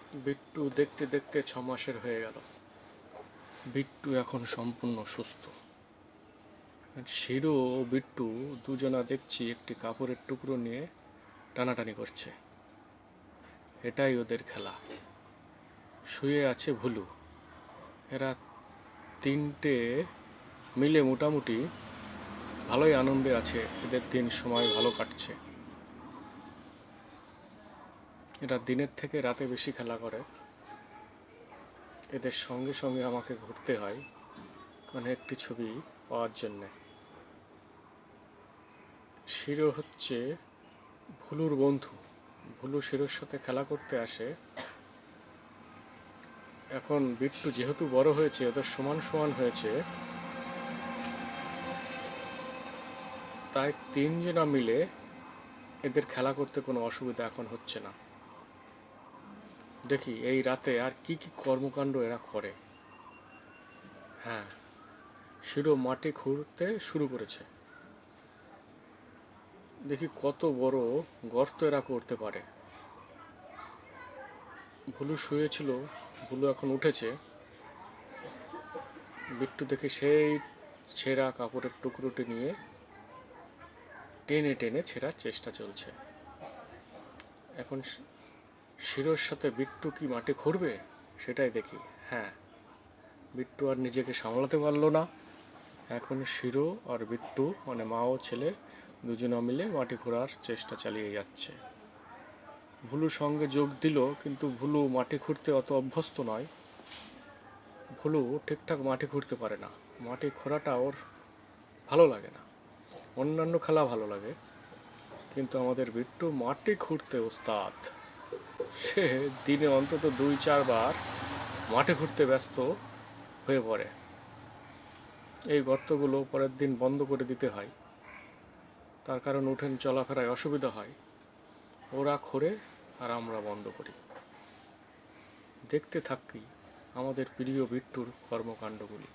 বিট্টু দেখতে দেখতে 6 মাসের হয়ে গেল। বিট্টু এখন সম্পূর্ণ সুস্থ। শিরো ও বিট্টু দুজনা দেখছি একটি কাপড়ের টুকরো নিয়ে টানাটানি করছে। এটাই ওদের খেলা। শুয়ে আছে ভুলু। এরা তিনটে মিলে মোটামুটি ভালোই আনন্দে আছে। এদের দিন সময় ভালো কাটছে। এরা দিনের থেকে রাতে বেশি খেলা করে। এদের সঙ্গে সঙ্গে আমাকে ঘুরতে হয় একটি ছবি পাওয়ার জন্যে। শিরো হচ্ছে ভুলুর বন্ধু। ভুলু শিরোর সাথে খেলা করতে আসে। এখন বিট্টু যেহেতু বড় হয়েছে, ওদের সমান সমান হয়েছে, তাই তিনজনা মিলে এদের খেলা করতে কোনো অসুবিধা এখন হচ্ছে না। দেখি এই রাতে আর কি কি কর্মকাণ্ড এরা করে। হ্যাঁ, শিরো মাটি খুঁড়তে শুরু করেছে। দেখি কত বড় গর্ত এরা করতে পারে। ভুলু শুয়েছিল, ভুলু এখন উঠেছে। বিট্টু দেখি সেই ছেঁড়া কাপড়ের টুকরোটি নিয়ে টেনে টেনে ছেঁড়ার চেষ্টা চলছে। এখন শিরোর সাথে বিট্টু কি মাটি খুঁড়বে সেটাই দেখি। হ্যাঁ, বিট্টু আর নিজেকে সামলাতে পারলো না। এখন শিরো আর বিট্টু মা ও ছেলে দুজনা মিলে মাটি খোঁড়ার চেষ্টা চালিয়ে যাচ্ছে। ভুলু সঙ্গে যোগ দিল, কিন্তু ভুলু মাটি খুঁড়তে অত অভ্যস্ত নয়। ভুলু ঠিকঠাক মাটি খুঁড়তে পারে না। মাটি খোঁড়াটা ওর ভালো লাগে না। অন্যান্য খেলা ভালো লাগে, কিন্তু আমাদের বিট্টু মাটি খুঁড়তে ওস্তাদ। সে দিনে অন্তত 2-4 বার মাটি খুঁড়তে ব্যস্ত হয়ে পড়ে। এই গর্তগুলো পরের দিন বন্ধ করে দিতে হয়, তার কারণ উঠোন চলাফেরায় অসুবিধা হয়। ওরা খোঁড়ে আর আমরা বন্ধ করি। দেখতে থাকি আমাদের প্রিয় বিট্টুর কর্মকাণ্ডগুলি।